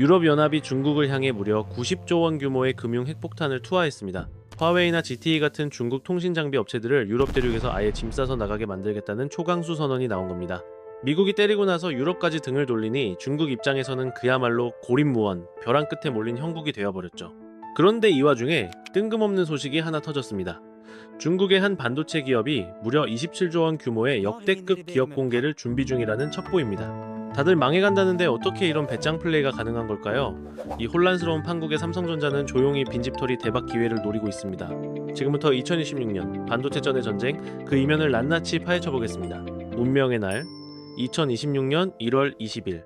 유럽연합이 중국을 향해 무려 90조 원 규모의 금융 핵폭탄을 투하했습니다. 화웨이나 ZTE 같은 중국 통신 장비 업체들을 유럽 대륙에서 아예 짐 싸서 나가게 만들겠다는 초강수 선언이 나온 겁니다. 미국이 때리고 나서 유럽까지 등을 돌리니 중국 입장에서는 그야말로 고립무원, 벼랑 끝에 몰린 형국이 되어버렸죠. 그런데 이 와중에 뜬금없는 소식이 하나 터졌습니다. 중국의 한 반도체 기업이 무려 27조 원 규모의 역대급 기업 공개를 준비 중이라는 첩보입니다. 다들 망해간다는데 어떻게 이런 배짱 플레이가 가능한 걸까요? 이 혼란스러운 판국의 삼성전자는 조용히 빈집털이 대박 기회를 노리고 있습니다. 지금부터 2026년 반도체전의 전쟁, 그 이면을 낱낱이 파헤쳐보겠습니다. 운명의 날 2026년 1월 20일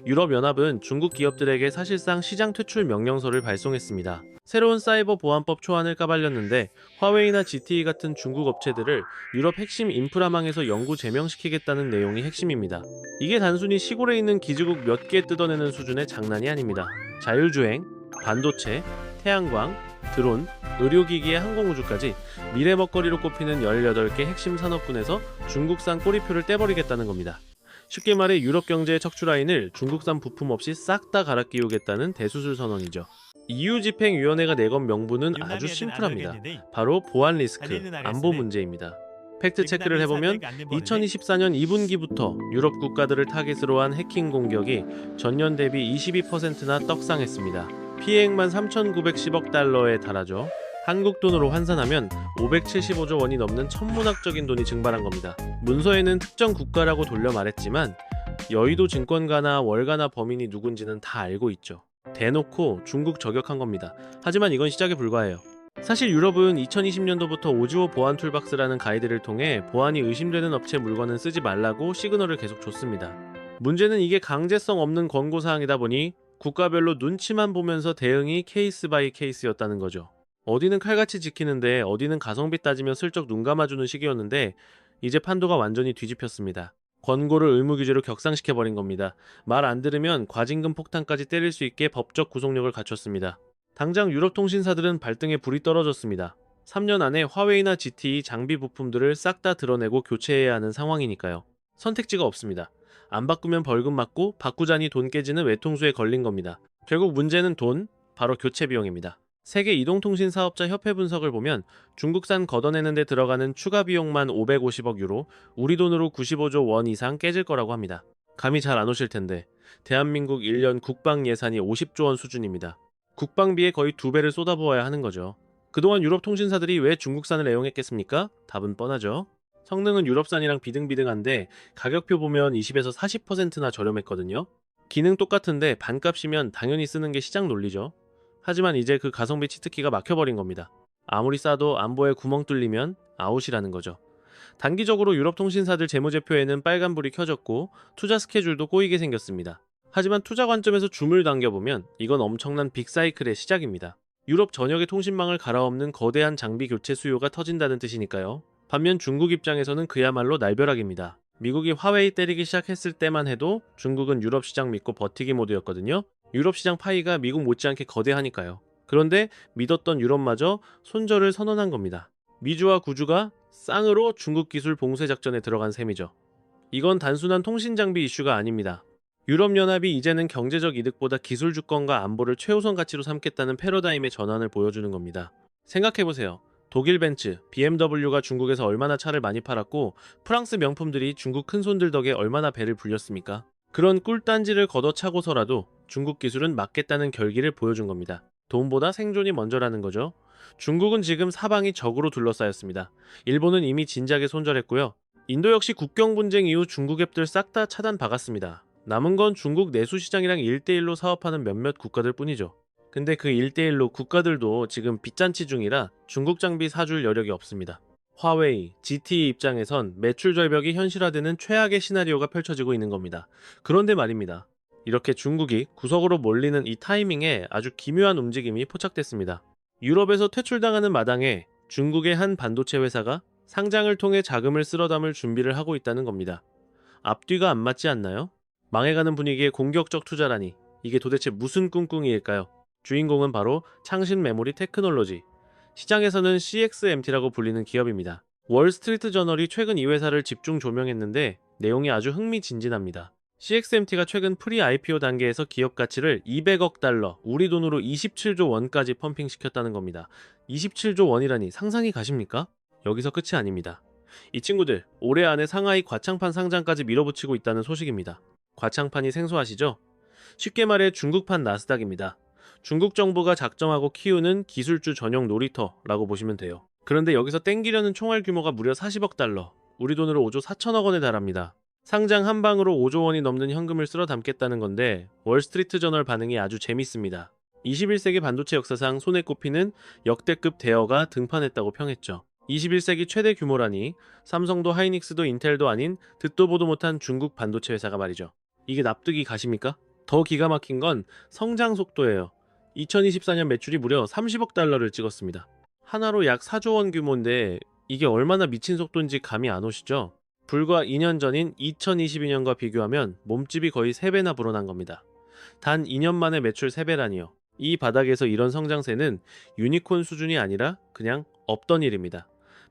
유럽연합은 중국 기업들에게 사실상 시장 퇴출 명령서를 발송했습니다. 새로운 사이버 보안법 초안을 까발렸는데 화웨이나 ZTE 같은 중국 업체들을 유럽 핵심 인프라망에서 영구 제명시키겠다는 내용이 핵심입니다. 이게 단순히 시골에 있는 기지국 몇 개 뜯어내는 수준의 장난이 아닙니다. 자율주행, 반도체, 태양광, 드론, 의료기기의 항공우주까지 미래 먹거리로 꼽히는 18개 핵심 산업군에서 중국산 꼬리표를 떼버리겠다는 겁니다. 쉽게 말해 유럽 경제의 척추라인을 중국산 부품 없이 싹 다 갈아 끼우겠다는 대수술 선언이죠. EU 집행위원회가 내건 명분은 아주 심플합니다. 바로 보안 리스크, 안보 문제입니다. 팩트 체크를 해보면 2024년 2분기부터 유럽 국가들을 타깃으로 한 해킹 공격이 전년 대비 22%나 떡상했습니다. 피해액만 3,910억 달러에 달하죠. 한국 돈으로 환산하면 575조 원이 넘는 천문학적인 돈이 증발한 겁니다. 문서에는 특정 국가라고 돌려 말했지만 여의도 증권가나 월가나 범인이 누군지는 다 알고 있죠. 대놓고 중국 저격한 겁니다. 하지만 이건 시작에 불과해요. 사실 유럽은 2020년도부터 오지오 보안 툴박스라는 가이드를 통해 보안이 의심되는 업체 물건은 쓰지 말라고 시그널을 계속 줬습니다. 문제는 이게 강제성 없는 권고사항이다 보니 국가별로 눈치만 보면서 대응이 케이스 바이 케이스였다는 거죠. 어디는 칼같이 지키는데 어디는 가성비 따지며 슬쩍 눈 감아주는 시기였는데 이제 판도가 완전히 뒤집혔습니다. 권고를 의무규제로 격상시켜버린 겁니다. 말 안 들으면 과징금 폭탄까지 때릴 수 있게 법적 구속력을 갖췄습니다. 당장 유럽 통신사들은 발등에 불이 떨어졌습니다. 3년 안에 화웨이나 ZTE 장비 부품들을 싹 다 드러내고 교체해야 하는 상황이니까요. 선택지가 없습니다. 안 바꾸면 벌금 맞고 바꾸자니 돈 깨지는 외통수에 걸린 겁니다. 결국 문제는 돈, 바로 교체 비용입니다. 세계 이동통신 사업자 협회 분석을 보면 중국산 걷어내는 데 들어가는 추가 비용만 550억 유로, 우리 돈으로 95조 원 이상 깨질 거라고 합니다. 감이 잘 안 오실 텐데 대한민국 1년 국방 예산이 50조 원 수준입니다. 국방비에 거의 2배를 쏟아부어야 하는 거죠. 그동안 유럽 통신사들이 왜 중국산을 애용했겠습니까? 답은 뻔하죠. 성능은 유럽산이랑 비등비등한데 가격표 보면 20에서 40%나 저렴했거든요. 기능 똑같은데 반값이면 당연히 쓰는 게 시장 논리죠. 하지만 이제 그 가성비 치트키가 막혀버린 겁니다. 아무리 싸도 안보에 구멍 뚫리면 아웃이라는 거죠. 단기적으로 유럽 통신사들 재무제표에는 빨간불이 켜졌고 투자 스케줄도 꼬이게 생겼습니다. 하지만 투자 관점에서 줌을 당겨보면 이건 엄청난 빅사이클의 시작입니다. 유럽 전역의 통신망을 갈아엎는 거대한 장비 교체 수요가 터진다는 뜻이니까요. 반면 중국 입장에서는 그야말로 날벼락입니다. 미국이 화웨이 때리기 시작했을 때만 해도 중국은 유럽 시장 믿고 버티기 모드였거든요. 유럽 시장 파이가 미국 못지않게 거대하니까요. 그런데 믿었던 유럽마저 손절을 선언한 겁니다. 미주와 구주가 쌍으로 중국 기술 봉쇄 작전에 들어간 셈이죠. 이건 단순한 통신 장비 이슈가 아닙니다. 유럽연합이 이제는 경제적 이득보다 기술 주권과 안보를 최우선 가치로 삼겠다는 패러다임의 전환을 보여주는 겁니다. 생각해보세요. 독일 벤츠, BMW가 중국에서 얼마나 차를 많이 팔았고 프랑스 명품들이 중국 큰손들 덕에 얼마나 배를 불렸습니까? 그런 꿀단지를 걷어차고서라도 중국 기술은 막겠다는 결기를 보여준 겁니다. 돈보다 생존이 먼저라는 거죠. 중국은 지금 사방이 적으로 둘러싸였습니다. 일본은 이미 진작에 손절했고요. 인도 역시 국경 분쟁 이후 중국 앱들 싹 다 차단 박았습니다. 남은 건 중국 내수 시장이랑 1대1로 사업하는 몇몇 국가들 뿐이죠. 근데 그 1대1로 국가들도 지금 빚잔치 중이라 중국 장비 사줄 여력이 없습니다. 화웨이, ZTE 입장에선 매출 절벽이 현실화되는 최악의 시나리오가 펼쳐지고 있는 겁니다. 그런데 말입니다. 이렇게 중국이 구석으로 몰리는 이 타이밍에 아주 기묘한 움직임이 포착됐습니다. 유럽에서 퇴출당하는 마당에 중국의 한 반도체 회사가 상장을 통해 자금을 쓸어 담을 준비를 하고 있다는 겁니다. 앞뒤가 안 맞지 않나요? 망해가는 분위기에 공격적 투자라니 이게 도대체 무슨 꿍꿍이일까요? 주인공은 바로 창신 메모리 테크놀로지. 시장에서는 CXMT라고 불리는 기업입니다. 월스트리트 저널이 최근 이 회사를 집중 조명했는데 내용이 아주 흥미진진합니다. CXMT가 최근 프리 IPO 단계에서 기업 가치를 200억 달러, 우리 돈으로 27조 원까지 펌핑시켰다는 겁니다. 27조 원이라니 상상이 가십니까? 여기서 끝이 아닙니다. 이 친구들 올해 안에 상하이 과창판 상장까지 밀어붙이고 있다는 소식입니다. 과창판이 생소하시죠? 쉽게 말해 중국판 나스닥입니다. 중국 정부가 작정하고 키우는 기술주 전용 놀이터라고 보시면 돼요. 그런데 여기서 땡기려는 총알 규모가 무려 40억 달러, 우리 돈으로 5조 4천억 원에 달합니다. 상장 한 방으로 5조 원이 넘는 현금을 쓸어 담겠다는 건데 월스트리트 저널 반응이 아주 재밌습니다. 21세기 반도체 역사상 손에 꼽히는 역대급 대여가 등판했다고 평했죠. 21세기 최대 규모라니 삼성도 하이닉스도 인텔도 아닌 듣도 보도 못한 중국 반도체 회사가 말이죠. 이게 납득이 가십니까? 더 기가 막힌 건 성장 속도예요. 2024년 매출이 무려 30억 달러를 찍었습니다. 하나로 약 4조 원 규모인데 이게 얼마나 미친 속도인지 감이 안 오시죠? 불과 2년 전인 2022년과 비교하면 몸집이 거의 3배나 불어난 겁니다. 단 2년 만에 매출 3배라니요. 이 바닥에서 이런 성장세는 유니콘 수준이 아니라 그냥 없던 일입니다.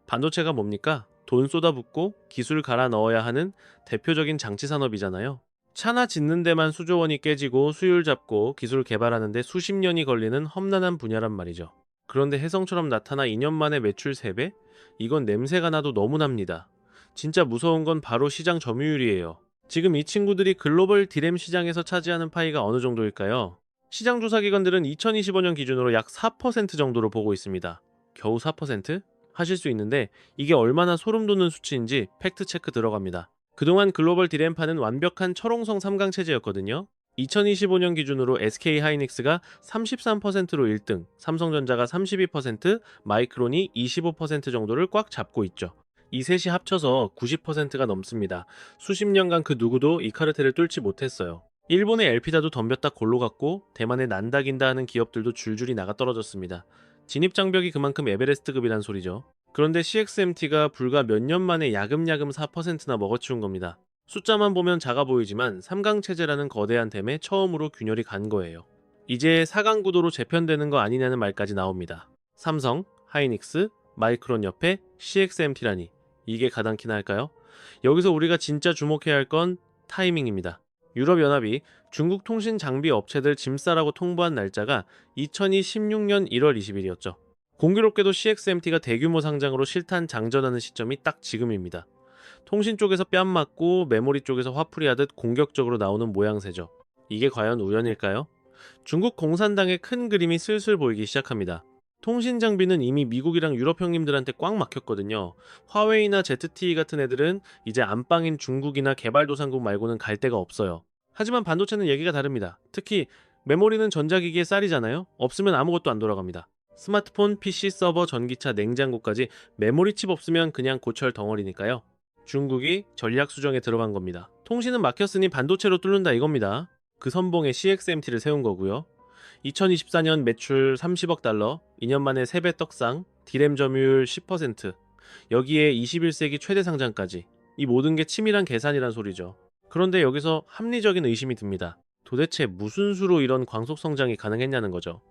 반도체가 뭡니까? 돈 쏟아붓고 기술 갈아 넣어야 하는 대표적인 장치 산업이잖아요. 차나 짓는 데만 수조 원이 깨지고 수율 잡고 기술 개발하는데 수십 년이 걸리는 험난한 분야란 말이죠. 그런데 혜성처럼 나타나 2년 만에 매출 3배? 이건 냄새가 나도 너무 납니다. 진짜 무서운 건 바로 시장 점유율이에요. 지금 이 친구들이 글로벌 디램 시장에서 차지하는 파이가 어느 정도일까요? 시장 조사 기관들은 2025년 기준으로 약 4% 정도로 보고 있습니다. 겨우 4%? 하실 수 있는데 이게 얼마나 소름 돋는 수치인지 팩트 체크 들어갑니다. 그동안 글로벌 디램파는 완벽한 철옹성 3강 체제였거든요. 2025년 기준으로 SK 하이닉스가 33%로 1등, 삼성전자가 32%, 마이크론이 25% 정도를 꽉 잡고 있죠. 이 셋이 합쳐서 90%가 넘습니다. 수십 년간 그 누구도 이 카르텔을 뚫지 못했어요. 일본의 엘피다도 덤볐다 골로 갔고 대만의 난다긴다 하는 기업들도 줄줄이 나가 떨어졌습니다. 진입장벽이 그만큼 에베레스트급이란 소리죠. 그런데 CXMT가 불과 몇 년 만에 야금야금 4%나 먹어치운 겁니다. 숫자만 보면 작아 보이지만 3강 체제라는 거대한 댐에 처음으로 균열이 간 거예요. 이제 4강 구도로 재편되는 거 아니냐는 말까지 나옵니다. 삼성, 하이닉스, 마이크론 옆에 CXMT라니 이게 가당키나 할까요? 여기서 우리가 진짜 주목해야 할 건 타이밍입니다. 유럽연합이 중국 통신 장비 업체들 짐 싸라고 통보한 날짜가 2016년 1월 20일이었죠. 공교롭게도 CXMT가 대규모 상장으로 실탄 장전하는 시점이 딱 지금입니다. 통신 쪽에서 뺨 맞고 메모리 쪽에서 화풀이하듯 공격적으로 나오는 모양새죠. 이게 과연 우연일까요? 중국 공산당의 큰 그림이 슬슬 보이기 시작합니다. 통신 장비는 이미 미국이랑 유럽 형님들한테 꽉 막혔거든요. 화웨이나 ZTE 같은 애들은 이제 안방인 중국이나 개발도상국 말고는 갈 데가 없어요. 하지만 반도체는 얘기가 다릅니다. 특히 메모리는 전자기기의 쌀이잖아요. 없으면 아무것도 안 돌아갑니다. 스마트폰, PC, 서버, 전기차, 냉장고까지 메모리 칩 없으면 그냥 고철 덩어리니까요. 중국이 전략 수정에 들어간 겁니다. 통신은 막혔으니 반도체로 뚫는다 이겁니다. 그 선봉에 CXMT를 세운 거고요. 2024년 매출 30억 달러, 2년 만에 3배 떡상, 디램 점유율 10%, 여기에 21세기 최대 상장까지. 이 모든 게 치밀한 계산이란 소리죠. 그런데 여기서 합리적인 의심이 듭니다. 도대체 무슨 수로 이런 광속 성장이 가능했냐는 거죠.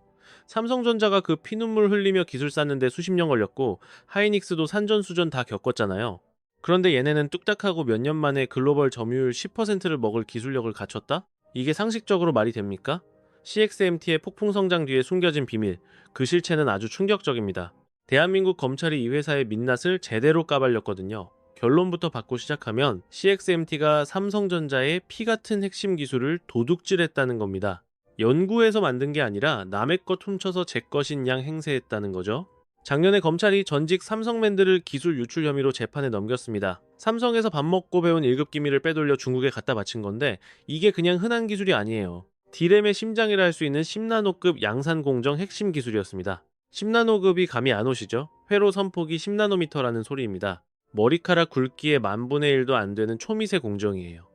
삼성전자가 그 피눈물 흘리며 기술 쌓는데 수십 년 걸렸고 하이닉스도 산전수전 다 겪었잖아요. 그런데 얘네는 뚝딱하고 몇 년 만에 글로벌 점유율 10%를 먹을 기술력을 갖췄다? 이게 상식적으로 말이 됩니까? CXMT의 폭풍 성장 뒤에 숨겨진 비밀, 그 실체는 아주 충격적입니다. 대한민국 검찰이 이 회사의 민낯을 제대로 까발렸거든요. 결론부터 받고 시작하면 CXMT가 삼성전자의 피 같은 핵심 기술을 도둑질했다는 겁니다. 연구해서 만든 게 아니라 남의 것 훔쳐서 제 것인 양 행세했다는 거죠. 작년에 검찰이 전직 삼성맨들을 기술 유출 혐의로 재판에 넘겼습니다. 삼성에서 밥 먹고 배운 1급 기밀을 빼돌려 중국에 갖다 바친 건데 이게 그냥 흔한 기술이 아니에요. 디램의 심장이라 할 수 있는 10나노급 양산 공정 핵심 기술이었습니다. 10나노급이 감이 안 오시죠? 회로 선폭이 10나노미터라는 소리입니다. 머리카락 굵기의 10,000분의 1도 안 되는 초미세 공정이에요.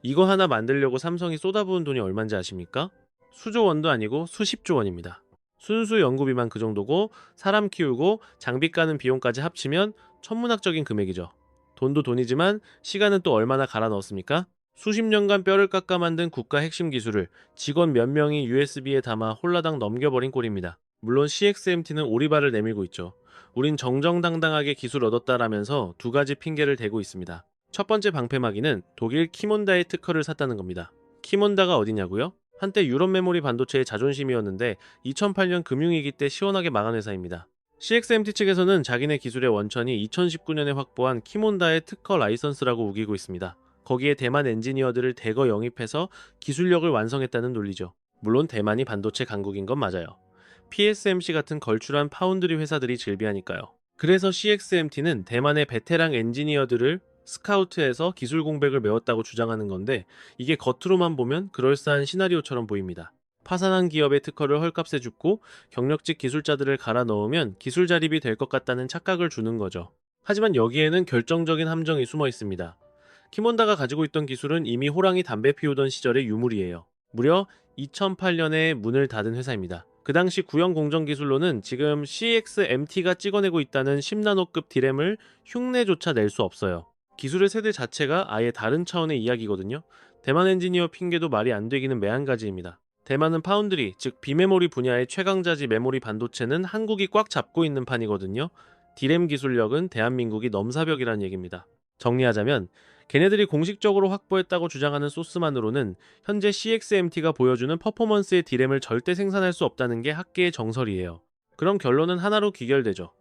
이거 하나 만들려고 삼성이 쏟아부은 돈이 얼마인지 아십니까? 수조 원도 아니고 수십조 원입니다. 순수 연구비만 그 정도고 사람 키우고 장비 까는 비용까지 합치면 천문학적인 금액이죠. 돈도 돈이지만 시간은 또 얼마나 갈아 넣었습니까? 수십 년간 뼈를 깎아 만든 국가 핵심 기술을 직원 몇 명이 USB에 담아 홀라당 넘겨버린 꼴입니다. 물론 CXMT는 오리발을 내밀고 있죠. 우린 정정당당하게 기술 얻었다라면서 두 가지 핑계를 대고 있습니다. 첫 번째 방패막이는 독일 키몬다의 특허를 샀다는 겁니다. 키몬다가 어디냐고요? 한때 유럽 메모리 반도체의 자존심이었는데 2008년 금융위기 때 시원하게 망한 회사입니다. CXMT 측에서는 자기네 기술의 원천이 2019년에 확보한 키몬다의 특허 라이선스라고 우기고 있습니다. 거기에 대만 엔지니어들을 대거 영입해서 기술력을 완성했다는 논리죠. 물론 대만이 반도체 강국인 건 맞아요. PSMC 같은 걸출한 파운드리 회사들이 즐비하니까요. 그래서 CXMT는 대만의 베테랑 엔지니어들을 스카우트해서 기술 공백을 메웠다고 주장하는 건데, 이게 겉으로만 보면 그럴싸한 시나리오처럼 보입니다. 파산한 기업의 특허를 헐값에 줍고 경력직 기술자들을 갈아 넣으면 기술 자립이 될 것 같다는 착각을 주는 거죠. 하지만 여기에는 결정적인 함정이 숨어 있습니다. 키몬다가 가지고 있던 기술은 이미 호랑이 담배 피우던 시절의 유물이에요. 무려 2008년에 문을 닫은 회사입니다. 그 당시 구형 공정 기술로는 지금 CXMT가 찍어내고 있다는 10나노급 디램을 흉내조차 낼 수 없어요. 기술의 세대 자체가 아예 다른 차원의 이야기거든요. 대만 엔지니어 핑계도 말이 안 되기는 매한가지입니다. 대만은 파운드리, 즉 비메모리 분야의 최강자지 메모리 반도체는 한국이 꽉 잡고 있는 판이거든요. 디램 기술력은 대한민국이 넘사벽이라는 얘기입니다. 정리하자면 걔네들이 공식적으로 확보했다고 주장하는 소스만으로는 현재 CXMT가 보여주는 퍼포먼스의 디램을 절대 생산할 수 없다는 게 학계의 정설이에요. 그럼 결론은 하나로 귀결되죠.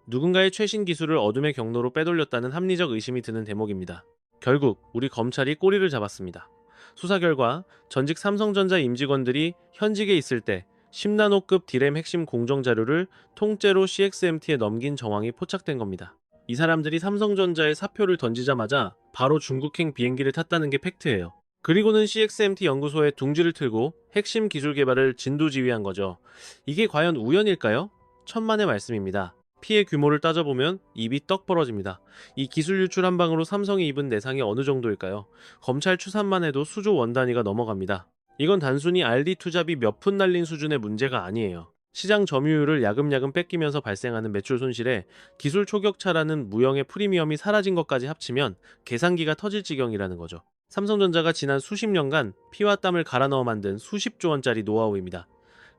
누군가의 최신 기술을 어둠의 경로로 빼돌렸다는 합리적 의심이 드는 대목입니다. 결국 우리 검찰이 꼬리를 잡았습니다. 수사 결과 전직 삼성전자 임직원들이 현직에 있을 때 10나노급 디램 핵심 공정 자료를 통째로 CXMT에 넘긴 정황이 포착된 겁니다. 이 사람들이 삼성전자에 사표를 던지자마자 바로 중국행 비행기를 탔다는 게 팩트예요. 그리고는 CXMT 연구소에 둥지를 틀고 핵심 기술 개발을 진두지휘한 거죠. 이게 과연 우연일까요? 천만의 말씀입니다. 피해 규모를 따져보면 입이 떡 벌어집니다. 이 기술 유출 한 방으로 삼성이 입은 내상이 어느 정도일까요? 검찰 추산만 해도 수조 원 단위가 넘어갑니다. 이건 단순히 RD 투자비 몇 푼 날린 수준의 문제가 아니에요. 시장 점유율을 야금야금 뺏기면서 발생하는 매출 손실에 기술 초격차라는 무형의 프리미엄이 사라진 것까지 합치면 계산기가 터질 지경이라는 거죠. 삼성전자가 지난 수십 년간 피와 땀을 갈아 넣어 만든 수십조 원짜리 노하우입니다.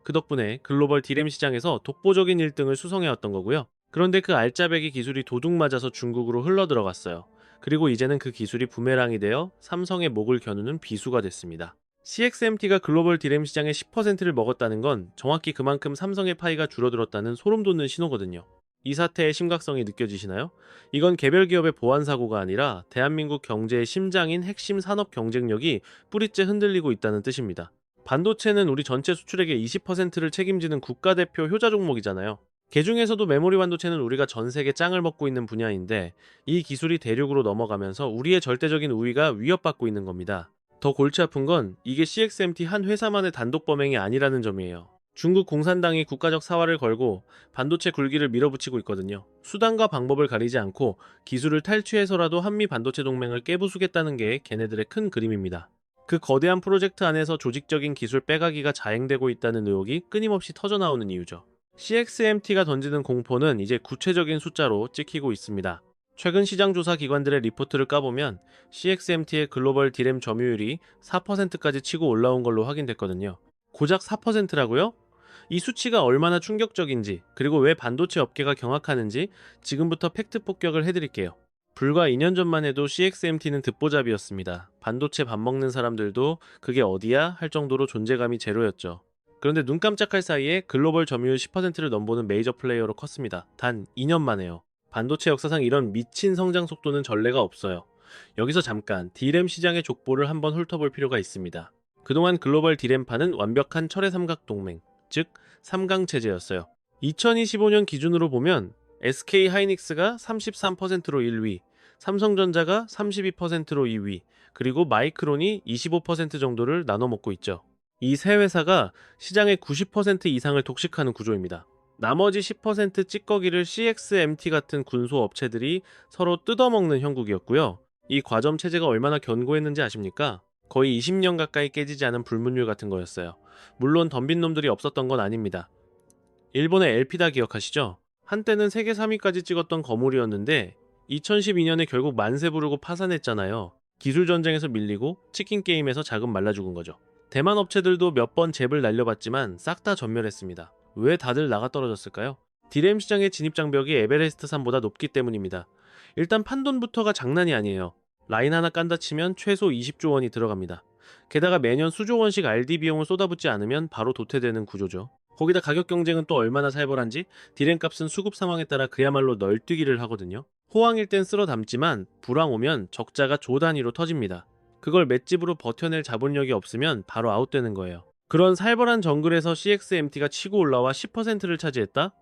그 덕분에 글로벌 디램 시장에서 독보적인 1등을 수성해왔던 거고요. 그런데 그 알짜배기 기술이 도둑 맞아서 중국으로 흘러들어갔어요. 그리고 이제는 그 기술이 부메랑이 되어 삼성의 목을 겨누는 비수가 됐습니다. CXMT가 글로벌 디램 시장의 10%를 먹었다는 건 정확히 그만큼 삼성의 파이가 줄어들었다는 소름 돋는 신호거든요. 이 사태의 심각성이 느껴지시나요? 이건 개별 기업의 보안 사고가 아니라 대한민국 경제의 심장인 핵심 산업 경쟁력이 뿌리째 흔들리고 있다는 뜻입니다. 반도체는 우리 전체 수출액의 20%를 책임지는 국가대표 효자 종목이잖아요. 그중에서도 메모리 반도체는 우리가 전 세계 짱을 먹고 있는 분야인데, 이 기술이 대륙으로 넘어가면서 우리의 절대적인 우위가 위협받고 있는 겁니다. 더 골치 아픈 건 이게 CXMT 한 회사만의 단독 범행이 아니라는 점이에요. 중국 공산당이 국가적 사활을 걸고 반도체 굴기를 밀어붙이고 있거든요. 수단과 방법을 가리지 않고 기술을 탈취해서라도 한미 반도체 동맹을 깨부수겠다는 게 걔네들의 큰 그림입니다. 그 거대한 프로젝트 안에서 조직적인 기술 빼가기가 자행되고 있다는 의혹이 끊임없이 터져나오는 이유죠. CXMT가 던지는 공포는 이제 구체적인 숫자로 찍히고 있습니다. 최근 시장조사 기관들의 리포트를 까보면 CXMT의 글로벌 디램 점유율이 4%까지 치고 올라온 걸로 확인됐거든요. 고작 4%라고요? 이 수치가 얼마나 충격적인지, 그리고 왜 반도체 업계가 경악하는지 지금부터 팩트 폭격을 해드릴게요. 불과 2년 전만 해도 CXMT는 듣보잡이었습니다. 반도체 밥 먹는 사람들도 그게 어디야? 할 정도로 존재감이 제로였죠. 그런데 눈 깜짝할 사이에 글로벌 점유율 10%를 넘보는 메이저 플레이어로 컸습니다. 단 2년 만에요. 반도체 역사상 이런 미친 성장 속도는 전례가 없어요. 여기서 잠깐 디램 시장의 족보를 한번 훑어볼 필요가 있습니다. 그동안 글로벌 디램파는 완벽한 철의 삼각 동맹, 즉 삼강 체제였어요. 2025년 기준으로 보면 SK 하이닉스가 33%로 1위, 삼성전자가 32%로 2위, 그리고 마이크론이 25% 정도를 나눠 먹고 있죠. 이 세 회사가 시장의 90% 이상을 독식하는 구조입니다. 나머지 10% 찌꺼기를 CXMT 같은 군소 업체들이 서로 뜯어먹는 형국이었고요. 이 과점 체제가 얼마나 견고했는지 아십니까? 거의 20년 가까이 깨지지 않은 불문율 같은 거였어요. 물론 덤빈 놈들이 없었던 건 아닙니다. 일본의 엘피다 기억하시죠? 한때는 세계 3위까지 찍었던 거물이었는데 2012년에 결국 만세 부르고 파산했잖아요. 기술 전쟁에서 밀리고 치킨 게임에서 자금 말라 죽은 거죠. 대만 업체들도 몇 번 잽을 날려봤지만 싹 다 전멸했습니다. 왜 다들 나가 떨어졌을까요? 디램 시장의 진입 장벽이 에베레스트 산보다 높기 때문입니다. 일단 판돈부터가 장난이 아니에요. 라인 하나 깐다 치면 최소 20조 원이 들어갑니다. 게다가 매년 수조 원씩 RD 비용을 쏟아붓지 않으면 바로 도태되는 구조죠. 거기다 가격 경쟁은 또 얼마나 살벌한지 디램 값은 수급 상황에 따라 그야말로 널뛰기를 하거든요. 호황일 땐 쓸어 담지만 불황 오면 적자가 조 단위로 터집니다. 그걸 맷집으로 버텨낼 자본력이 없으면 바로 아웃되는 거예요. 그런 살벌한 정글에서 CXMT가 치고 올라와 10%를 차지했다?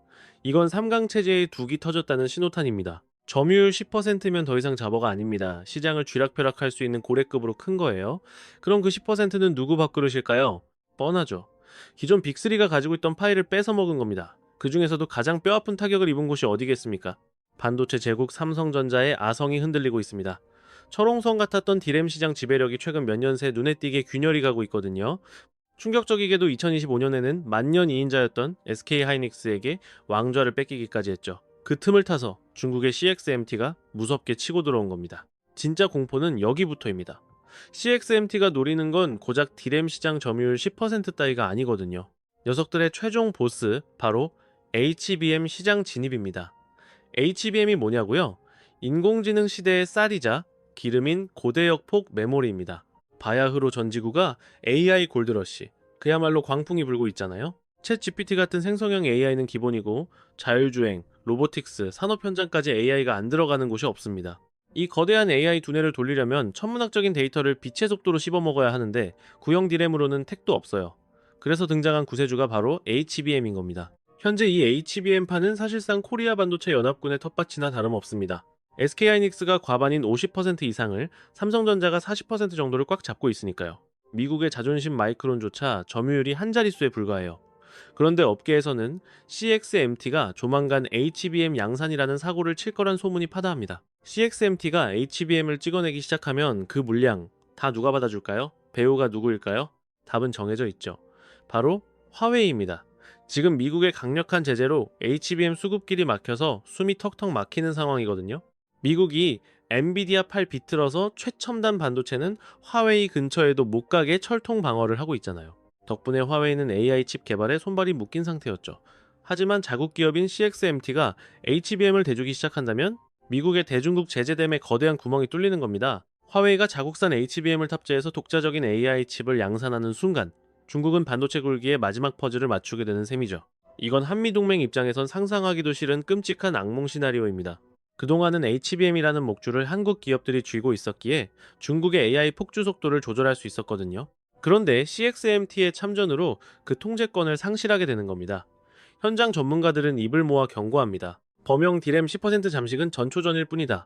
이건 삼강체제의 둑이 터졌다는 신호탄입니다. 점유율 10%면 더 이상 잡어가 아닙니다. 시장을 쥐락펴락할 수 있는 고래급으로 큰 거예요. 그럼 그 10%는 누구 밥그릇일까요? 뻔하죠. 기존 빅3가 가지고 있던 파이를 뺏어 먹은 겁니다. 그 중에서도 가장 뼈아픈 타격을 입은 곳이 어디겠습니까? 반도체 제국 삼성전자의 아성이 흔들리고 있습니다. 철옹성 같았던 디램 시장 지배력이 최근 몇 년 새 눈에 띄게 균열이 가고 있거든요. 충격적이게도 2025년에는 만년 2인자였던 SK하이닉스에게 왕좌를 뺏기기까지 했죠. 그 틈을 타서 중국의 CXMT가 무섭게 치고 들어온 겁니다. 진짜 공포는 여기부터입니다. CXMT가 노리는 건 고작 디램 시장 점유율 10% 따위가 아니거든요. 녀석들의 최종 보스 바로 HBM 시장 진입입니다. HBM이 뭐냐고요? 인공지능 시대의 쌀이자 기름인 고대역폭 메모리입니다. 바야흐로 전 지구가 AI 골드러시, 그야말로 광풍이 불고 있잖아요. 챗 GPT 같은 생성형 AI는 기본이고 자율주행, 로보틱스, 산업 현장까지 AI가 안 들어가는 곳이 없습니다. 이 거대한 AI 두뇌를 돌리려면 천문학적인 데이터를 빛의 속도로 씹어먹어야 하는데 구형 디램으로는 택도 없어요. 그래서 등장한 구세주가 바로 HBM인 겁니다. 현재 이 HBM판은 사실상 코리아 반도체 연합군의 텃밭이나 다름없습니다. SK하이닉스가 과반인 50% 이상을, 삼성전자가 40% 정도를 꽉 잡고 있으니까요. 미국의 자존심 마이크론조차 점유율이 한 자릿수에 불과해요. 그런데 업계에서는 CXMT가 조만간 HBM 양산이라는 사고를 칠 거란 소문이 파다합니다. CXMT가 HBM을 찍어내기 시작하면 그 물량 다 누가 받아줄까요? 배우가 누구일까요? 답은 정해져 있죠. 바로 화웨이입니다. 지금 미국의 강력한 제재로 HBM 수급길이 막혀서 숨이 턱턱 막히는 상황이거든요. 미국이 엔비디아 팔 비틀어서 최첨단 반도체는 화웨이 근처에도 못 가게 철통 방어를 하고 있잖아요. 덕분에 화웨이는 AI 칩 개발에 손발이 묶인 상태였죠. 하지만 자국 기업인 CXMT가 HBM을 대주기 시작한다면 미국의 대중국 제재됨에 거대한 구멍이 뚫리는 겁니다. 화웨이가 자국산 HBM을 탑재해서 독자적인 AI 칩을 양산하는 순간 중국은 반도체 굴기의 마지막 퍼즐을 맞추게 되는 셈이죠. 이건 한미동맹 입장에선 상상하기도 싫은 끔찍한 악몽 시나리오입니다. 그동안은 HBM이라는 목줄을 한국 기업들이 쥐고 있었기에 중국의 AI 폭주 속도를 조절할 수 있었거든요. 그런데 CXMT의 참전으로 그 통제권을 상실하게 되는 겁니다. 현장 전문가들은 입을 모아 경고합니다. 범용 디램 10% 잠식은 전초전일 뿐이다.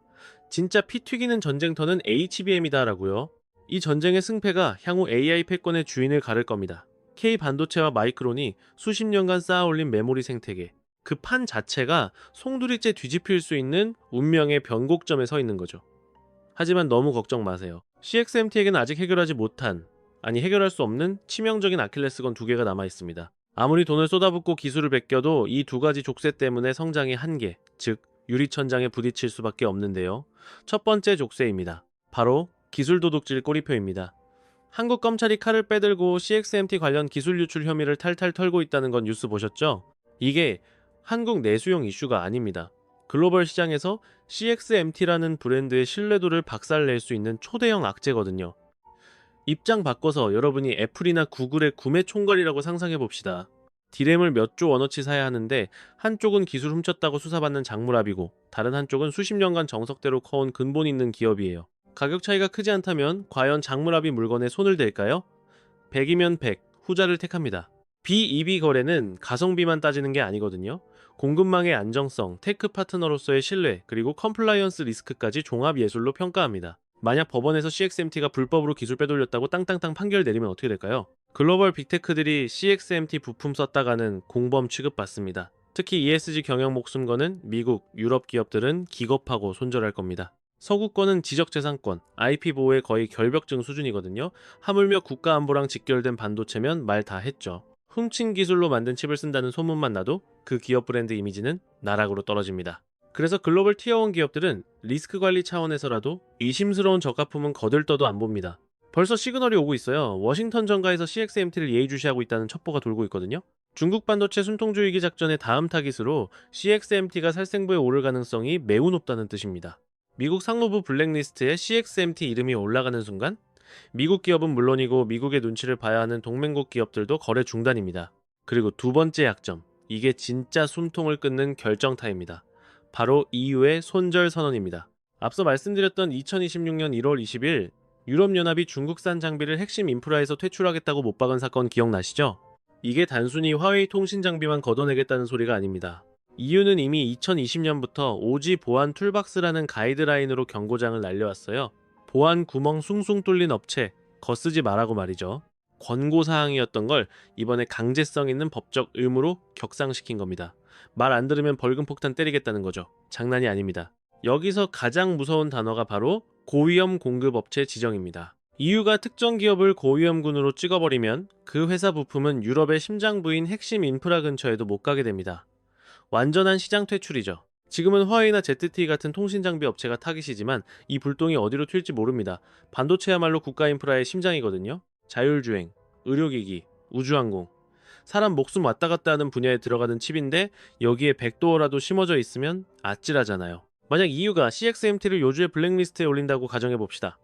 진짜 피 튀기는 전쟁터는 HBM이다 라고요. 이 전쟁의 승패가 향후 AI 패권의 주인을 가를 겁니다. K 반도체와 마이크론이 수십 년간 쌓아올린 메모리 생태계, 그 판 자체가 송두리째 뒤집힐 수 있는 운명의 변곡점에 서 있는 거죠. 하지만 너무 걱정 마세요. CXMT에게는 아직 해결하지 못한, 아니 해결할 수 없는 치명적인 아킬레스건 두 개가 남아 있습니다. 아무리 돈을 쏟아붓고 기술을 베껴도 이 두 가지 족쇄 때문에 성장의 한계, 즉 유리천장에 부딪힐 수밖에 없는데요. 첫 번째 족쇄입니다. 바로 기술 도둑질 꼬리표입니다. 한국 검찰이 칼을 빼들고 CXMT 관련 기술 유출 혐의를 탈탈 털고 있다는 건 뉴스 보셨죠? 이게 한국 내수용 이슈가 아닙니다. 글로벌 시장에서 CXMT라는 브랜드의 신뢰도를 박살낼 수 있는 초대형 악재거든요. 입장 바꿔서 여러분이 애플이나 구글의 구매 총괄이라고 상상해 봅시다. 디램을 몇 조 원어치 사야 하는데 한쪽은 기술 훔쳤다고 수사받는 작물압이고 다른 한쪽은 수십 년간 정석대로 커온 근본 있는 기업이에요. 가격 차이가 크지 않다면 과연 작물압이 물건에 손을 댈까요? 100이면 100, 후자를 택합니다. B2B 거래는 가성비만 따지는 게 아니거든요. 공급망의 안정성, 테크 파트너로서의 신뢰, 그리고 컴플라이언스 리스크까지 종합 예술로 평가합니다. 만약 법원에서 CXMT가 불법으로 기술 빼돌렸다고 땅땅땅 판결 내리면 어떻게 될까요? 글로벌 빅테크들이 CXMT 부품 썼다가는 공범 취급받습니다. 특히 ESG 경영 목숨 거는 미국, 유럽 기업들은 기겁하고 손절할 겁니다. 서구권은 지적재산권, IP 보호의 거의 결벽증 수준이거든요. 하물며 국가안보랑 직결된 반도체면 말 다 했죠. 훔친 기술로 만든 칩을 쓴다는 소문만 나도 그 기업 브랜드 이미지는 나락으로 떨어집니다. 그래서 글로벌 티어1 기업들은 리스크 관리 차원에서라도 의심스러운 저가품은 거들떠도 안 봅니다. 벌써 시그널이 오고 있어요. 워싱턴 정가에서 CXMT를 예의주시하고 있다는 첩보가 돌고 있거든요. 중국 반도체 순통주의기 작전의 다음 타깃으로 CXMT가 살생부에 오를 가능성이 매우 높다는 뜻입니다. 미국 상무부 블랙리스트에 CXMT 이름이 올라가는 순간 미국 기업은 물론이고 미국의 눈치를 봐야 하는 동맹국 기업들도 거래 중단입니다. 그리고 두 번째 약점, 이게 진짜 숨통을 끊는 결정타입니다. 바로 EU의 손절 선언입니다. 앞서 말씀드렸던 2026년 1월 20일 유럽연합이 중국산 장비를 핵심 인프라에서 퇴출하겠다고 못 박은 사건 기억나시죠? 이게 단순히 화웨이 통신 장비만 걷어내겠다는 소리가 아닙니다. EU는 이미 2020년부터 오지 보안 툴박스라는 가이드라인으로 경고장을 날려왔어요. 보안 구멍 숭숭 뚫린 업체, 거쓰지 말라고 말이죠. 권고사항이었던 걸 이번에 강제성 있는 법적 의무로 격상시킨 겁니다. 말 안 들으면 벌금 폭탄 때리겠다는 거죠. 장난이 아닙니다. 여기서 가장 무서운 단어가 바로 고위험 공급업체 지정입니다. EU가 특정 기업을 고위험군으로 찍어버리면 그 회사 부품은 유럽의 심장부인 핵심 인프라 근처에도 못 가게 됩니다. 완전한 시장 퇴출이죠. 지금은 화웨이나 ZTE 같은 통신 장비 업체가 타깃이지만 이 불똥이 어디로 튈지 모릅니다. 반도체야말로 국가 인프라의 심장이거든요. 자율주행, 의료기기, 우주항공, 사람 목숨 왔다 갔다 하는 분야에 들어가는 칩인데 여기에 백도어라도 심어져 있으면 아찔하잖아요. 만약 EU가 CXMT를 요주의 블랙리스트에 올린다고 가정해봅시다.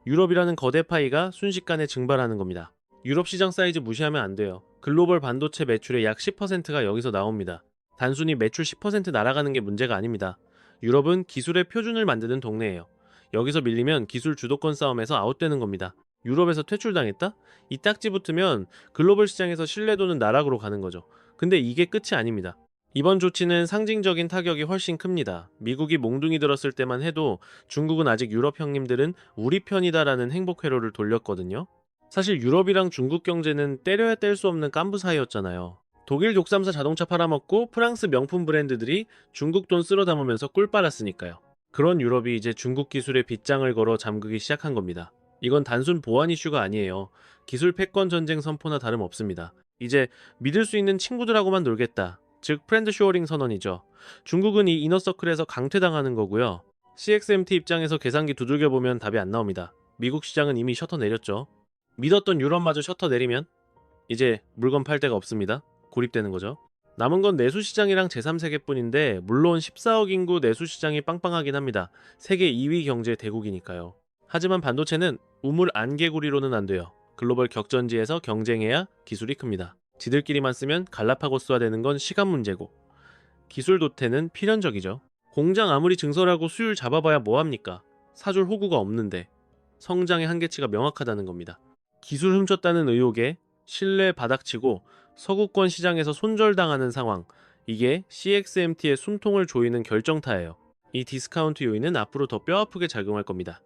유럽이라는 거대 파이가 순식간에 증발하는 겁니다. 유럽 시장 사이즈 무시하면 안 돼요. 글로벌 반도체 매출의 약 10%가 여기서 나옵니다. 단순히 매출 10% 날아가는 게 문제가 아닙니다. 유럽은 기술의 표준을 만드는 동네예요. 여기서 밀리면 기술 주도권 싸움에서 아웃되는 겁니다. 유럽에서 퇴출당했다? 이 딱지 붙으면 글로벌 시장에서 신뢰도는 나락으로 가는 거죠. 근데 이게 끝이 아닙니다. 이번 조치는 상징적인 타격이 훨씬 큽니다. 미국이 몽둥이 들었을 때만 해도 중국은 아직 유럽 형님들은 우리 편이다라는 행복 회로를 돌렸거든요. 사실 유럽이랑 중국 경제는 때려야 뗄 수 없는 깐부 사이였잖아요. 독일 독삼사 자동차 팔아먹고 프랑스 명품 브랜드들이 중국 돈 쓸어 담으면서 꿀 빨았으니까요. 그런 유럽이 이제 중국 기술에 빗장을 걸어 잠그기 시작한 겁니다. 이건 단순 보안 이슈가 아니에요. 기술 패권 전쟁 선포나 다름없습니다. 이제 믿을 수 있는 친구들하고만 놀겠다. 즉 프렌드 쇼어링 선언이죠. 중국은 이 이너서클에서 강퇴당하는 거고요. CXMT 입장에서 계산기 두들겨보면 답이 안 나옵니다. 미국 시장은 이미 셔터 내렸죠. 믿었던 유럽마저 셔터 내리면 이제 물건 팔 데가 없습니다. 고립되는 거죠. 남은 건 내수시장이랑 제3세계뿐인데 물론 14억 인구 내수시장이 빵빵하긴 합니다. 세계 2위 경제 대국이니까요. 하지만 반도체는 우물 안개구리로는 안 돼요. 글로벌 격전지에서 경쟁해야 기술이 큽니다. 지들끼리만 쓰면 갈라파고스화 되는 건 시간 문제고 기술 도태는 필연적이죠. 공장 아무리 증설하고 수율 잡아봐야 뭐합니까? 사줄 호구가 없는데 성장의 한계치가 명확하다는 겁니다. 기술 훔쳤다는 의혹에 신뢰 바닥치고 서구권 시장에서 손절당하는 상황, 이게 CXMT의 숨통을 조이는 결정타예요. 이 디스카운트 요인은 앞으로 더 뼈아프게 작용할 겁니다.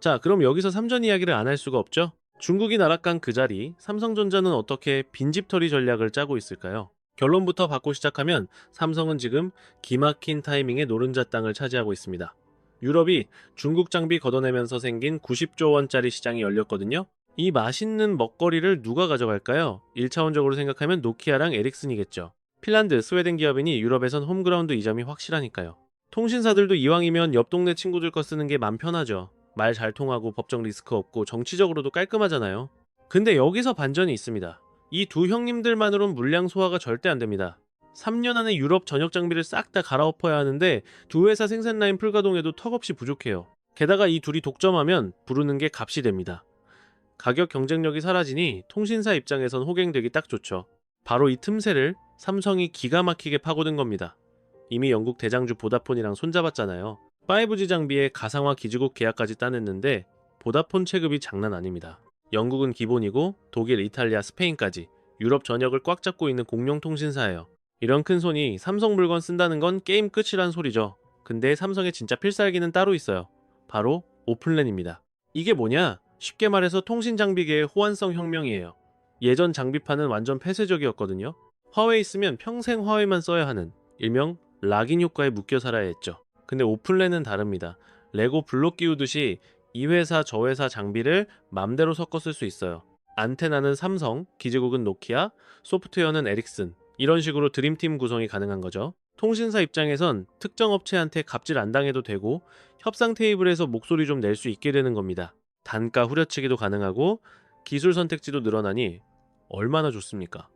자, 그럼 여기서 삼전 이야기를 안 할 수가 없죠? 중국이 나락간 그 자리, 삼성전자는 어떻게 빈집털이 전략을 짜고 있을까요? 결론부터 받고 시작하면 삼성은 지금 기막힌 타이밍에 노른자 땅을 차지하고 있습니다. 유럽이 중국 장비 걷어내면서 생긴 90조 원짜리 시장이 열렸거든요. 이 맛있는 먹거리를 누가 가져갈까요? 1차원적으로 생각하면 노키아랑 에릭슨이겠죠. 핀란드, 스웨덴 기업이니 유럽에선 홈그라운드 이 점이 확실하니까요. 통신사들도 이왕이면 옆 동네 친구들 거 쓰는 게 맘 편하죠. 말 잘 통하고 법적 리스크 없고 정치적으로도 깔끔하잖아요. 근데 여기서 반전이 있습니다. 이 두 형님들만으론 물량 소화가 절대 안 됩니다. 3년 안에 유럽 전역 장비를 싹 다 갈아엎어야 하는데 두 회사 생산 라인 풀가동에도 턱없이 부족해요. 게다가 이 둘이 독점하면 부르는 게 값이 됩니다. 가격 경쟁력이 사라지니 통신사 입장에선 호갱되기 딱 좋죠. 바로 이 틈새를 삼성이 기가 막히게 파고든 겁니다. 이미 영국 대장주 보다폰이랑 손잡았잖아요. 5G 장비에 가상화 기지국 계약까지 따냈는데 보다폰 체급이 장난 아닙니다. 영국은 기본이고 독일, 이탈리아, 스페인까지 유럽 전역을 꽉 잡고 있는 공룡 통신사예요. 이런 큰 손이 삼성 물건 쓴다는 건 게임 끝이란 소리죠. 근데 삼성의 진짜 필살기는 따로 있어요. 바로 오픈랜입니다. 이게 뭐냐? 쉽게 말해서 통신 장비계의 호환성 혁명이에요. 예전 장비판은 완전 폐쇄적이었거든요. 화웨이 쓰면 평생 화웨이만 써야 하는 일명 락인 효과에 묶여 살아야 했죠. 근데 오픈랜은 다릅니다. 레고 블록 끼우듯이 이 회사 저 회사 장비를 맘대로 섞어 쓸 수 있어요. 안테나는 삼성, 기지국은 노키아, 소프트웨어는 에릭슨, 이런 식으로 드림팀 구성이 가능한 거죠. 통신사 입장에선 특정 업체한테 갑질 안 당해도 되고 협상 테이블에서 목소리 좀 낼 수 있게 되는 겁니다. 단가 후려치기도 가능하고 기술 선택지도 늘어나니 얼마나 좋습니까?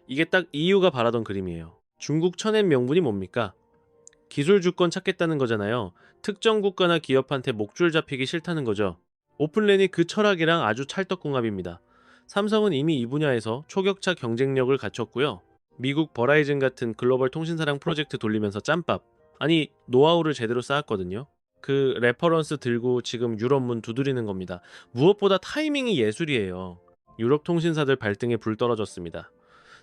이게 딱 EU가 바라던 그림이에요. 중국 쳐낸 명분이 뭡니까? 기술 주권 찾겠다는 거잖아요. 특정 국가나 기업한테 목줄 잡히기 싫다는 거죠. 오픈랜이 그 철학이랑 아주 찰떡궁합입니다. 삼성은 이미 이 분야에서 초격차 경쟁력을 갖췄고요. 미국 버라이즌 같은 글로벌 통신사랑 프로젝트 돌리면서 짬밥, 아니 노하우를 제대로 쌓았거든요. 그 레퍼런스 들고 지금 유럽 문 두드리는 겁니다. 무엇보다 타이밍이 예술이에요. 유럽 통신사들 발등에 불 떨어졌습니다.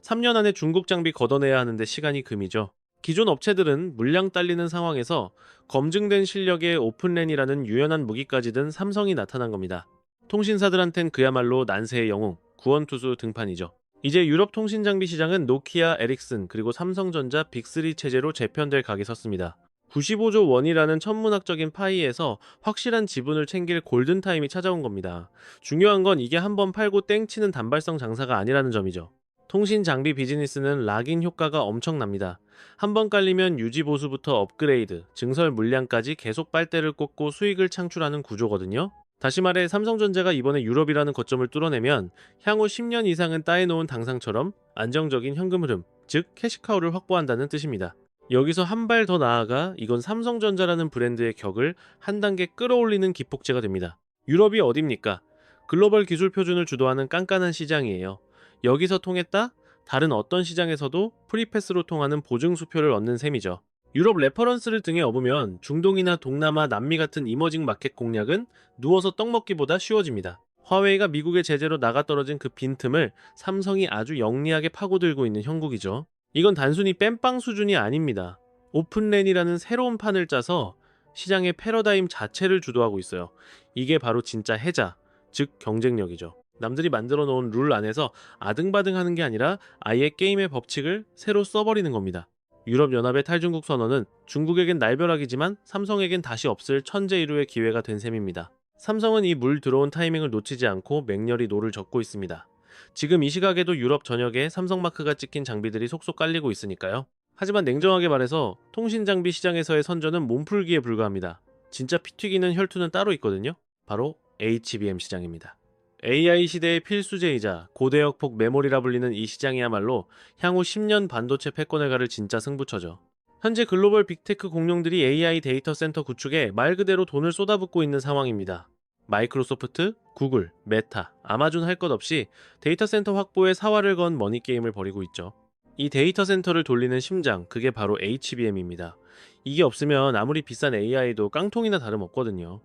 3년 안에 중국 장비 걷어내야 하는데 시간이 금이죠. 기존 업체들은 물량 딸리는 상황에서 검증된 실력의 오픈랜이라는 유연한 무기까지 든 삼성이 나타난 겁니다. 통신사들한텐 그야말로 난세의 영웅, 구원투수 등판이죠. 이제 유럽 통신 장비 시장은 노키아, 에릭슨, 그리고 삼성전자 빅3 체제로 재편될 각이 섰습니다. 95조 원이라는 천문학적인 파이에서 확실한 지분을 챙길 골든타임이 찾아온 겁니다. 중요한 건 이게 한번 팔고 땡치는 단발성 장사가 아니라는 점이죠. 통신 장비 비즈니스는 락인 효과가 엄청납니다. 한번 깔리면 유지 보수부터 업그레이드, 증설 물량까지 계속 빨대를 꽂고 수익을 창출하는 구조거든요. 다시 말해 삼성전자가 이번에 유럽이라는 거점을 뚫어내면 향후 10년 이상은 따해놓은 당상처럼 안정적인 현금 흐름, 즉 캐시카우를 확보한다는 뜻입니다. 여기서 한 발 더 나아가 이건 삼성전자라는 브랜드의 격을 한 단계 끌어올리는 기폭제가 됩니다. 유럽이 어딥니까? 글로벌 기술 표준을 주도하는 깐깐한 시장이에요. 여기서 통했다? 다른 어떤 시장에서도 프리패스로 통하는 보증 수표를 얻는 셈이죠. 유럽 레퍼런스를 등에 업으면 중동이나 동남아, 남미 같은 이머징 마켓 공략은 누워서 떡 먹기보다 쉬워집니다. 화웨이가 미국의 제재로 나가떨어진 그 빈틈을 삼성이 아주 영리하게 파고들고 있는 형국이죠. 이건 단순히 땜빵 수준이 아닙니다. 오픈랜이라는 새로운 판을 짜서 시장의 패러다임 자체를 주도하고 있어요. 이게 바로 진짜 해자, 즉 경쟁력이죠. 남들이 만들어 놓은 룰 안에서 아등바등하는 게 아니라 아예 게임의 법칙을 새로 써버리는 겁니다. 유럽연합의 탈중국 선언은 중국에겐 날벼락이지만 삼성에겐 다시 없을 천재일우의 기회가 된 셈입니다. 삼성은 이 물 들어온 타이밍을 놓치지 않고 맹렬히 노를 젓고 있습니다. 지금 이 시각에도 유럽 전역에 삼성 마크가 찍힌 장비들이 속속 깔리고 있으니까요. 하지만 냉정하게 말해서 통신 장비 시장에서의 선전은 몸풀기에 불과합니다. 진짜 피 튀기는 혈투는 따로 있거든요. 바로 HBM 시장입니다. AI 시대의 필수제이자 고대역폭 메모리라 불리는 이 시장이야말로 향후 10년 반도체 패권을 가를 진짜 승부처죠. 현재 글로벌 빅테크 공룡들이 AI 데이터 센터 구축에 말 그대로 돈을 쏟아붓고 있는 상황입니다. 마이크로소프트, 구글, 메타, 아마존 할 것 없이 데이터 센터 확보에 사활을 건 머니게임을 벌이고 있죠. 이 데이터 센터를 돌리는 심장, 그게 바로 HBM입니다. 이게 없으면 아무리 비싼 AI도 깡통이나 다름없거든요.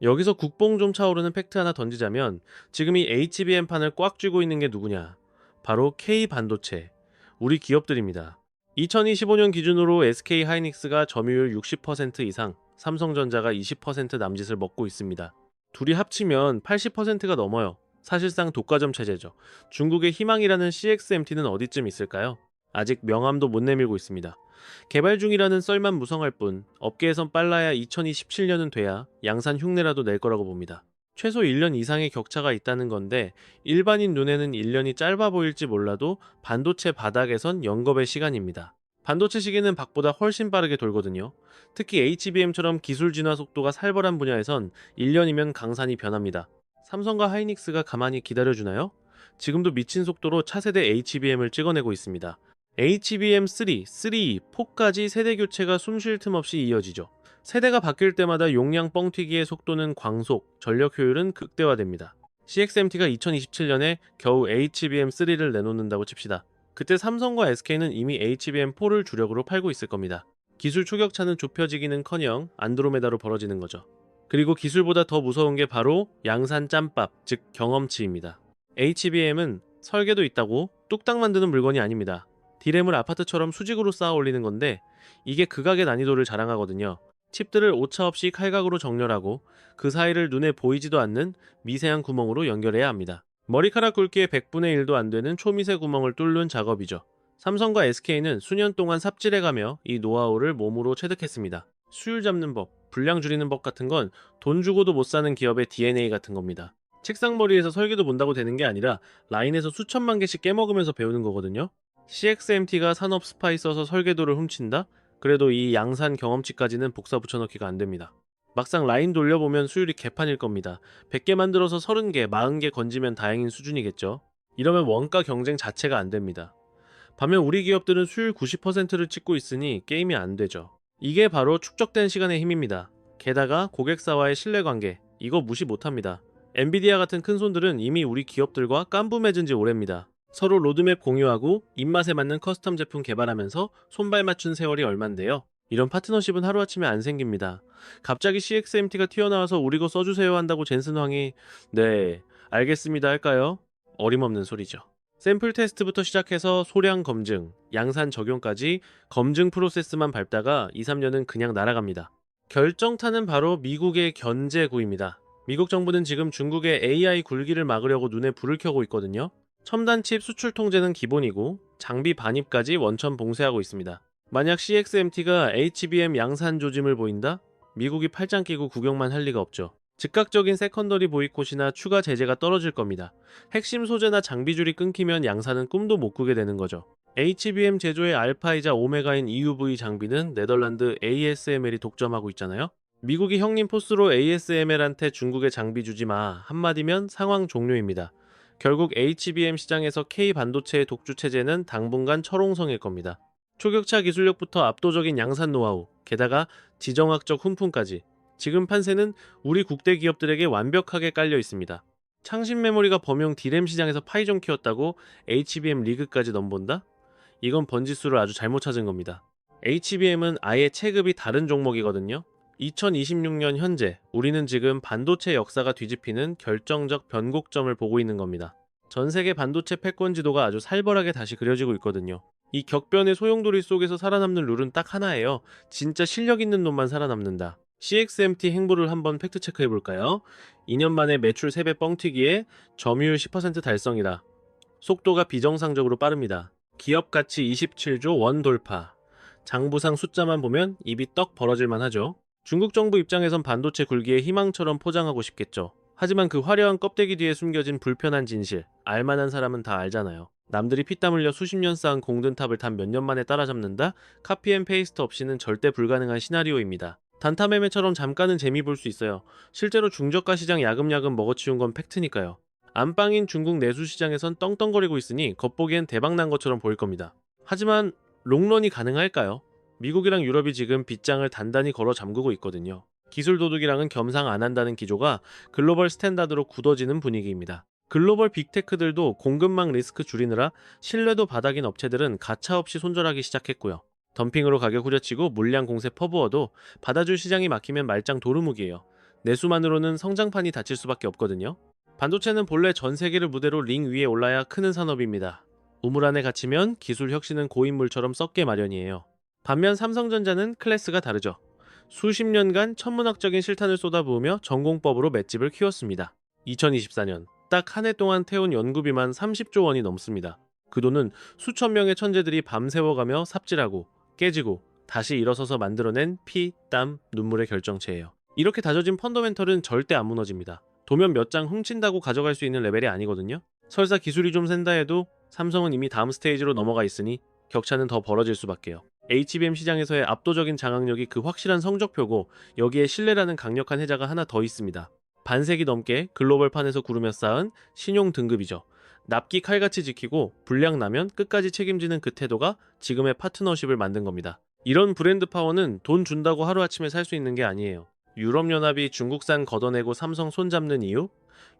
여기서 국뽕 좀 차오르는 팩트 하나 던지자면 지금 이 HBM판을 꽉 쥐고 있는 게 누구냐? 바로 K반도체, 우리 기업들입니다. 2025년 기준으로 SK 하이닉스가 점유율 60% 이상, 삼성전자가 20% 남짓을 먹고 있습니다. 둘이 합치면 80%가 넘어요. 사실상 독과점 체제죠. 중국의 희망이라는 CXMT는 어디쯤 있을까요? 아직 명함도 못 내밀고 있습니다. 개발 중이라는 썰만 무성할 뿐 업계에선 빨라야 2027년은 돼야 양산 흉내라도 낼 거라고 봅니다. 최소 1년 이상의 격차가 있다는 건데 일반인 눈에는 1년이 짧아 보일지 몰라도 반도체 바닥에선 영겁의 시간입니다. 반도체 시기는 박보다 훨씬 빠르게 돌거든요. 특히 HBM처럼 기술 진화 속도가 살벌한 분야에선 1년이면 강산이 변합니다. 삼성과 하이닉스가 가만히 기다려주나요? 지금도 미친 속도로 차세대 HBM을 찍어내고 있습니다. HBM3, 3, 4까지 세대 교체가 숨 쉴 틈 없이 이어지죠. 세대가 바뀔 때마다 용량 뻥튀기의 속도는 광속, 전력 효율은 극대화됩니다. CXMT가 2027년에 겨우 HBM3를 내놓는다고 칩시다. 그때 삼성과 SK는 이미 HBM4를 주력으로 팔고 있을 겁니다. 기술 초격차는 좁혀지기는커녕 안드로메다로 벌어지는 거죠. 그리고 기술보다 더 무서운 게 바로 양산 짬밥, 즉 경험치입니다. HBM은 설계도 있다고 뚝딱 만드는 물건이 아닙니다. 디램을 아파트처럼 수직으로 쌓아 올리는 건데 이게 극악의 난이도를 자랑하거든요. 칩들을 오차없이 칼각으로 정렬하고 그 사이를 눈에 보이지도 않는 미세한 구멍으로 연결해야 합니다. 머리카락 굵기의 100분의 1도 안 되는 초미세 구멍을 뚫는 작업이죠. 삼성과 SK는 수년 동안 삽질해가며 이 노하우를 몸으로 체득했습니다. 수율 잡는 법, 분량 줄이는 법 같은 건 돈 주고도 못 사는 기업의 DNA 같은 겁니다. 책상머리에서 설계도 본다고 되는 게 아니라 라인에서 수천만 개씩 깨먹으면서 배우는 거거든요. CXMT가 산업 스파이 써서 설계도를 훔친다? 그래도 이 양산 경험치까지는 복사 붙여넣기가 안 됩니다. 막상 라인 돌려보면 수율이 개판일 겁니다. 100개 만들어서 30개, 40개 건지면 다행인 수준이겠죠. 이러면 원가 경쟁 자체가 안 됩니다. 반면 우리 기업들은 수율 90%를 찍고 있으니 게임이 안 되죠. 이게 바로 축적된 시간의 힘입니다. 게다가 고객사와의 신뢰관계, 이거 무시 못합니다. 엔비디아 같은 큰 손들은 이미 우리 기업들과 깐부 맺은 지 오래입니다. 서로 로드맵 공유하고 입맛에 맞는 커스텀 제품 개발하면서 손발 맞춘 세월이 얼만데요. 이런 파트너십은 하루아침에 안 생깁니다. 갑자기 CXMT가 튀어나와서 우리 거 써주세요 한다고 젠슨 황이 네, 알겠습니다 할까요? 어림없는 소리죠. 샘플 테스트부터 시작해서 소량 검증, 양산 적용까지 검증 프로세스만 밟다가 2, 3년은 그냥 날아갑니다. 결정타는 바로 미국의 견제구입니다. 미국 정부는 지금 중국의 AI 굴기를 막으려고 눈에 불을 켜고 있거든요. 첨단 칩 수출 통제는 기본이고 장비 반입까지 원천 봉쇄하고 있습니다. 만약 CXMT가 HBM 양산 조짐을 보인다? 미국이 팔짱 끼고 구경만 할 리가 없죠. 즉각적인 세컨더리 보이콧이나 추가 제재가 떨어질 겁니다. 핵심 소재나 장비줄이 끊기면 양산은 꿈도 못 꾸게 되는 거죠. HBM 제조의 알파이자 오메가인 EUV 장비는 네덜란드 ASML이 독점하고 있잖아요. 미국이 형님 포스로 ASML한테 중국에 장비 주지 마 한마디면 상황 종료입니다. 결국 HBM 시장에서 K 반도체의 독주 체제는 당분간 철옹성일 겁니다. 초격차 기술력부터 압도적인 양산 노하우, 게다가 지정학적 훈풍까지 지금 판세는 우리 국대 기업들에게 완벽하게 깔려 있습니다. 창신 메모리가 범용 D램 시장에서 파이 좀 키웠다고 HBM 리그까지 넘본다? 이건 번지수를 아주 잘못 찾은 겁니다. HBM은 아예 체급이 다른 종목이거든요. 2026년 현재 우리는 지금 반도체 역사가 뒤집히는 결정적 변곡점을 보고 있는 겁니다. 전 세계 반도체 패권 지도가 아주 살벌하게 다시 그려지고 있거든요. 이 격변의 소용돌이 속에서 살아남는 룰은 딱 하나예요. 진짜 실력 있는 놈만 살아남는다. CXMT 행보를 한번 팩트체크 해볼까요? 2년 만에 매출 3배 뻥튀기에 점유율 10% 달성이다. 속도가 비정상적으로 빠릅니다. 기업 가치 27조 원 돌파. 장부상 숫자만 보면 입이 떡 벌어질만 하죠. 중국 정부 입장에선 반도체 굴기의 희망처럼 포장하고 싶겠죠. 하지만 그 화려한 껍데기 뒤에 숨겨진 불편한 진실, 알만한 사람은 다 알잖아요. 남들이 피땀 흘려 수십 년 쌓은 공든탑을 단 몇 년 만에 따라잡는다? 카피앤페이스트 없이는 절대 불가능한 시나리오입니다. 단타 매매처럼 잠깐은 재미 볼 수 있어요. 실제로 중저가 시장 야금야금 먹어치운 건 팩트니까요. 안방인 중국 내수 시장에선 떵떵거리고 있으니 겉보기엔 대박난 것처럼 보일 겁니다. 하지만 롱런이 가능할까요? 미국이랑 유럽이 지금 빗장을 단단히 걸어 잠그고 있거든요. 기술 도둑이랑은 겸상 안 한다는 기조가 글로벌 스탠다드로 굳어지는 분위기입니다. 글로벌 빅테크들도 공급망 리스크 줄이느라 신뢰도 바닥인 업체들은 가차없이 손절하기 시작했고요. 덤핑으로 가격 후려치고 물량 공세 퍼부어도 받아줄 시장이 막히면 말짱 도루묵이에요. 내수만으로는 성장판이 닫힐 수밖에 없거든요. 반도체는 본래 전 세계를 무대로 링 위에 올라야 크는 산업입니다. 우물 안에 갇히면 기술 혁신은 고인물처럼 썩게 마련이에요. 반면 삼성전자는 클래스가 다르죠. 수십 년간 천문학적인 실탄을 쏟아부으며 전공법으로 맷집을 키웠습니다. 2024년 딱 한 해 동안 태운 연구비만 30조 원이 넘습니다. 그 돈은 수천 명의 천재들이 밤새워가며 삽질하고 깨지고 다시 일어서서 만들어낸 피, 땀, 눈물의 결정체예요. 이렇게 다져진 펀더멘털은 절대 안 무너집니다. 도면 몇 장 훔친다고 가져갈 수 있는 레벨이 아니거든요. 설사 기술이 좀 센다 해도 삼성은 이미 다음 스테이지로 넘어가 있으니 격차는 더 벌어질 수밖에요. HBM 시장에서의 압도적인 장악력이 그 확실한 성적표고 여기에 신뢰라는 강력한 해자가 하나 더 있습니다. 반세기 넘게 글로벌판에서 구르며 쌓은 신용 등급이죠. 납기 칼같이 지키고 불량 나면 끝까지 책임지는 그 태도가 지금의 파트너십을 만든 겁니다. 이런 브랜드 파워는 돈 준다고 하루아침에 살 수 있는 게 아니에요. 유럽연합이 중국산 걷어내고 삼성 손잡는 이유?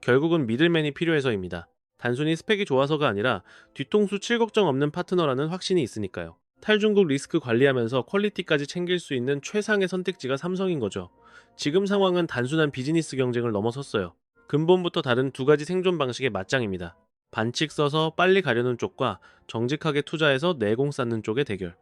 결국은 미들맨이 필요해서입니다. 단순히 스펙이 좋아서가 아니라 뒤통수 칠 걱정 없는 파트너라는 확신이 있으니까요. 탈중국 리스크 관리하면서 퀄리티까지 챙길 수 있는 최상의 선택지가 삼성인 거죠. 지금 상황은 단순한 비즈니스 경쟁을 넘어섰어요. 근본부터 다른 두 가지 생존 방식의 맞짱입니다. 반칙 써서 빨리 가려는 쪽과 정직하게 투자해서 내공 쌓는 쪽의 대결.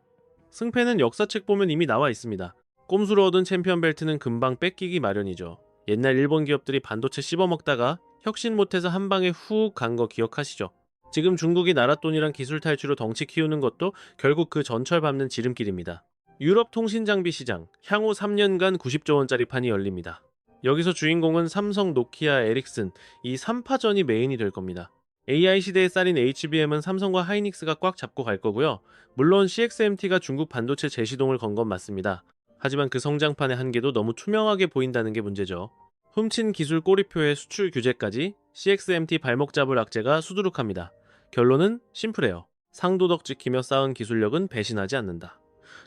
승패는 역사책 보면 이미 나와 있습니다. 꼼수로 얻은 챔피언 벨트는 금방 뺏기기 마련이죠. 옛날 일본 기업들이 반도체 씹어먹다가 혁신 못해서 한 방에 훅 간 거 기억하시죠? 지금 중국이 나랏돈이랑 기술 탈취로 덩치 키우는 것도 결국 그 전철 밟는 지름길입니다. 유럽 통신 장비 시장, 향후 3년간 90조 원짜리 판이 열립니다. 여기서 주인공은 삼성, 노키아, 에릭슨, 이 3파전이 메인이 될 겁니다. AI 시대의 쌀인 HBM은 삼성과 하이닉스가 꽉 잡고 갈 거고요. 물론 CXMT가 중국 반도체 재시동을 건 건 맞습니다. 하지만 그 성장판의 한계도 너무 투명하게 보인다는 게 문제죠. 훔친 기술 꼬리표에 수출 규제까지 CXMT 발목 잡을 악재가 수두룩합니다. 결론은 심플해요. 상도덕 지키며 쌓은 기술력은 배신하지 않는다.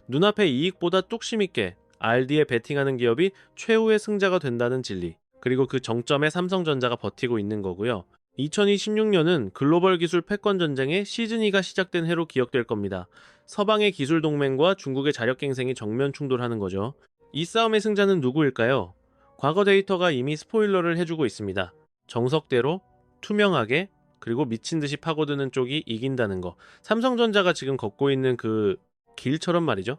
눈앞의 이익보다 뚝심 있게 RD에 베팅하는 기업이 최후의 승자가 된다는 진리. 그리고 그 정점에 삼성전자가 버티고 있는 거고요. 2026년은 글로벌 기술 패권 전쟁의 시즌2가 시작된 해로 기억될 겁니다. 서방의 기술 동맹과 중국의 자력 갱생이 정면 충돌하는 거죠. 이 싸움의 승자는 누구일까요? 과거 데이터가 이미 스포일러를 해주고 있습니다. 정석대로, 투명하게, 그리고 미친 듯이 파고드는 쪽이 이긴다는 거. 삼성전자가 지금 걷고 있는 그 길처럼 말이죠.